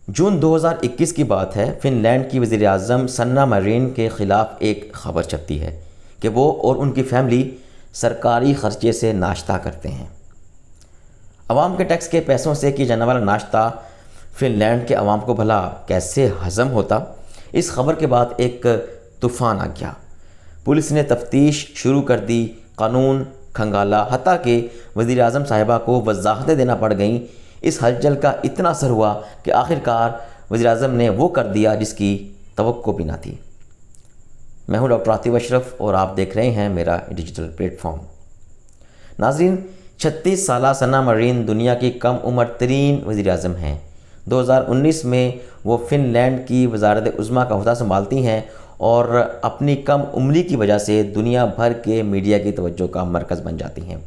جون 2021 کی بات ہے، فن لینڈ کی وزیر اعظم سنا مرین کے خلاف ایک خبر چھپتی ہے کہ وہ اور ان کی فیملی سرکاری خرچے سے ناشتہ کرتے ہیں۔ عوام کے ٹیکس کے پیسوں سے کیا جانے والا ناشتہ فن لینڈ کے عوام کو بھلا کیسے ہضم ہوتا؟ اس خبر کے بعد ایک طوفان آ گیا۔ پولیس نے تفتیش شروع کر دی، قانون کھنگالا، حتیٰ کہ وزیر اعظم صاحبہ کو وضاحتیں دینا پڑ گئیں۔ اس ہلچل کا اتنا اثر ہوا کہ آخرکار وزیر اعظم نے وہ کر دیا جس کی توقع بھی نہ تھی۔ میں ہوں ڈاکٹر عاطف اشرف اور آپ دیکھ رہے ہیں میرا ڈیجیٹل پلیٹ فارم۔ ناظرین، 36 سالہ سنا مرین دنیا کی کم عمر ترین وزیر اعظم ہیں۔ 2019 میں وہ فن لینڈ کی وزارت عظمیٰ کا عہدہ سنبھالتی ہیں اور اپنی کم عمری کی وجہ سے دنیا بھر کے میڈیا کی توجہ کا مرکز بن جاتی ہیں۔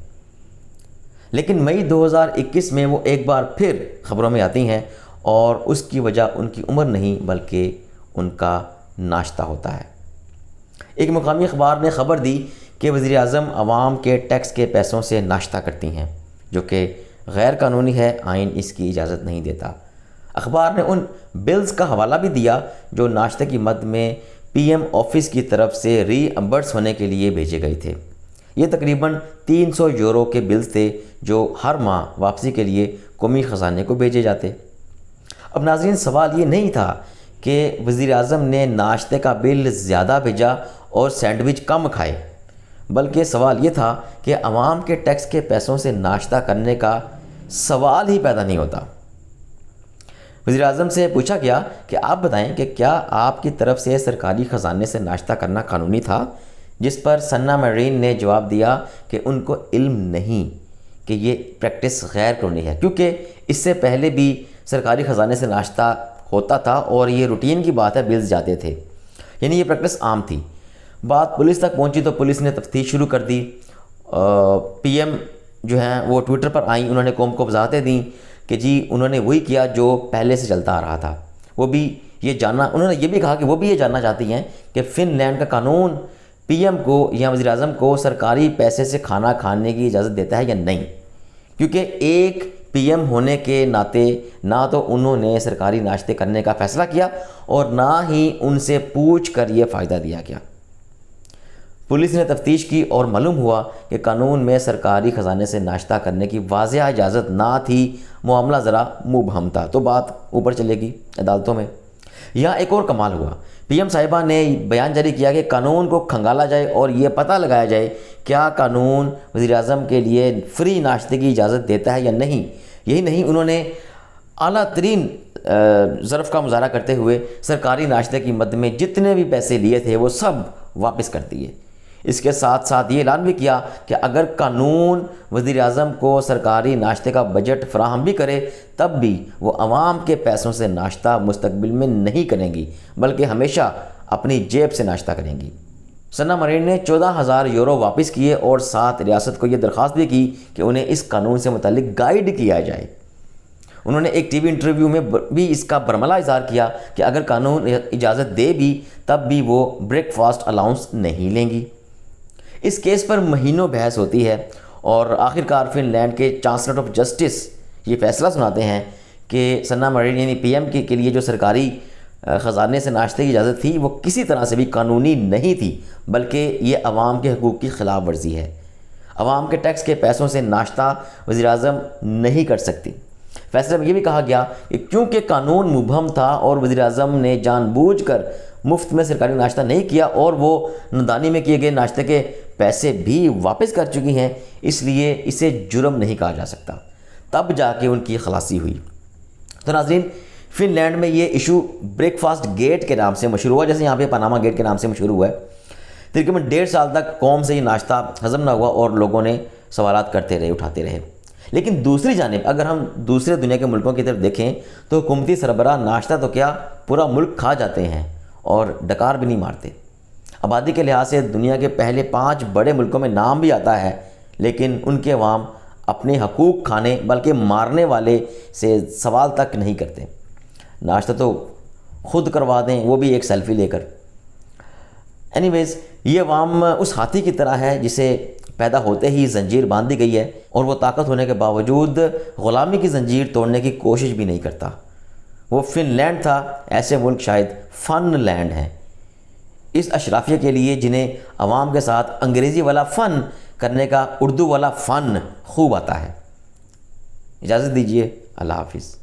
لیکن مئی 2021 میں وہ ایک بار پھر خبروں میں آتی ہیں اور اس کی وجہ ان کی عمر نہیں بلکہ ان کا ناشتہ ہوتا ہے۔ ایک مقامی اخبار نے خبر دی کہ وزیر اعظم عوام کے ٹیکس کے پیسوں سے ناشتہ کرتی ہیں، جو کہ غیر قانونی ہے، آئین اس کی اجازت نہیں دیتا۔ اخبار نے ان بلز کا حوالہ بھی دیا جو ناشتے کی مد میں پی ایم آفس کی طرف سے ری امبرس ہونے کے لیے بھیجے گئے تھے۔ یہ تقریباً 300 یورو کے بلز تھے جو ہر ماہ واپسی کے لیے قومی خزانے کو بھیجے جاتے۔ اب ناظرین، سوال یہ نہیں تھا کہ وزیر اعظم نے ناشتے کا بل زیادہ بھیجا اور سینڈوچ کم کھائے، بلکہ سوال یہ تھا کہ عوام کے ٹیکس کے پیسوں سے ناشتہ کرنے کا سوال ہی پیدا نہیں ہوتا۔ وزیر اعظم سے پوچھا گیا کہ آپ بتائیں کہ کیا آپ کی طرف سے سرکاری خزانے سے ناشتہ کرنا قانونی تھا؟ جس پر سنا مرین نے جواب دیا کہ ان کو علم نہیں کہ یہ پریکٹس غیر قانونی ہے، کیونکہ اس سے پہلے بھی سرکاری خزانے سے ناشتہ ہوتا تھا اور یہ روٹین کی بات ہے، بلز جاتے تھے، یعنی یہ پریکٹس عام تھی۔ بات پولیس تک پہنچی تو پولیس نے تفتیش شروع کر دی۔ پی ایم جو ہیں وہ ٹویٹر پر آئیں، انہوں نے قوم کو وضاحتیں دیں کہ جی انہوں نے وہی کیا جو پہلے سے چلتا آ رہا تھا۔ وہ بھی یہ جاننا، انہوں نے یہ بھی کہا کہ وہ بھی یہ جاننا چاہتی ہیں کہ فن لینڈ کا قانون پی ایم کو یا وزیر اعظم کو سرکاری پیسے سے کھانا کھانے کی اجازت دیتا ہے یا نہیں، کیونکہ ایک پی ایم ہونے کے ناطے نہ تو انہوں نے سرکاری ناشتے کرنے کا فیصلہ کیا اور نہ ہی ان سے پوچھ کر یہ فائدہ دیا گیا۔ پولیس نے تفتیش کی اور معلوم ہوا کہ قانون میں سرکاری خزانے سے ناشتہ کرنے کی واضح اجازت نہ تھی، معاملہ ذرا مبہم تھا۔ تو بات اوپر چلے گی عدالتوں میں۔ یہاں ایک اور کمال ہوا، پی ایم صاحبہ نے بیان جاری کیا کہ قانون کو کھنگالا جائے اور یہ پتہ لگایا جائے کیا قانون وزیر اعظم کے لیے فری ناشتے کی اجازت دیتا ہے یا نہیں۔ یہی نہیں، انہوں نے اعلیٰ ترین ظرف کا مظاہرہ کرتے ہوئے سرکاری ناشتے کی مد میں جتنے بھی پیسے لیے تھے وہ سب واپس کر دیے۔ اس کے ساتھ ساتھ یہ اعلان بھی کیا کہ اگر قانون وزیر اعظم کو سرکاری ناشتے کا بجٹ فراہم بھی کرے تب بھی وہ عوام کے پیسوں سے ناشتہ مستقبل میں نہیں کریں گی بلکہ ہمیشہ اپنی جیب سے ناشتہ کریں گی۔ سنا مرین نے 14,000 یورو واپس کیے اور ساتھ ریاست کو یہ درخواست بھی کی کہ انہیں اس قانون سے متعلق گائیڈ کیا جائے۔ انہوں نے ایک ٹی وی انٹرویو میں بھی اس کا برملا اظہار کیا کہ اگر قانون اجازت دے بھی تب بھی وہ بریک فاسٹ الاؤنس نہیں لیں گی۔ اس کیس پر مہینوں بحث ہوتی ہے اور آخرکار فن لینڈ کے چانسلر آف جسٹس یہ فیصلہ سناتے ہیں کہ سنا مرین یعنی پی ایم کے لیے جو سرکاری خزانے سے ناشتے کی اجازت تھی وہ کسی طرح سے بھی قانونی نہیں تھی بلکہ یہ عوام کے حقوق کی خلاف ورزی ہے۔ عوام کے ٹیکس کے پیسوں سے ناشتہ وزیر اعظم نہیں کر سکتی۔ فیصلے میں یہ بھی کہا گیا کہ کیونکہ قانون مبہم تھا اور وزیر اعظم نے جان بوجھ کر مفت میں سرکاری ناشتہ نہیں کیا اور وہ ندانی میں کیے گئے ناشتے کے پیسے بھی واپس کر چکی ہیں، اس لیے اسے جرم نہیں کہا جا سکتا۔ تب جا کے ان کی خلاصی ہوئی۔ تو ناظرین، فن لینڈ میں یہ ایشو بریک فاسٹ گیٹ کے نام سے مشہور ہوا، جیسے یہاں پہ پاناما گیٹ کے نام سے مشہور ہوا ہے۔ تقریباً 1.5 سال تک قوم سے یہ ناشتہ ہضم نہ ہوا اور لوگوں نے سوالات کرتے رہے، اٹھاتے رہے۔ لیکن دوسری جانب اگر ہم دوسرے دنیا کے ملکوں کی طرف دیکھیں تو حکومتی سربراہ ناشتہ تو کیا پورا ملک کھا جاتے ہیں اور ڈکار بھی نہیں مارتے۔ آبادی کے لحاظ سے دنیا کے پہلے 5 بڑے ملکوں میں نام بھی آتا ہے، لیکن ان کے عوام اپنے حقوق کھانے بلکہ مارنے والے سے سوال تک نہیں کرتے۔ ناشتہ تو خود کروا دیں، وہ بھی ایک سیلفی لے کر۔ اینی ویز، یہ عوام اس ہاتھی کی طرح ہے جسے پیدا ہوتے ہی زنجیر باندھ دی گئی ہے اور وہ طاقت ہونے کے باوجود غلامی کی زنجیر توڑنے کی کوشش بھی نہیں کرتا۔ وہ فن لینڈ تھا، ایسے ملک شاید فن لینڈ ہیں۔ اس اشرافیہ کے لیے جنہیں عوام کے ساتھ انگریزی والا فن کرنے کا اردو والا فن خوب آتا ہے۔ اجازت دیجیے، اللہ حافظ۔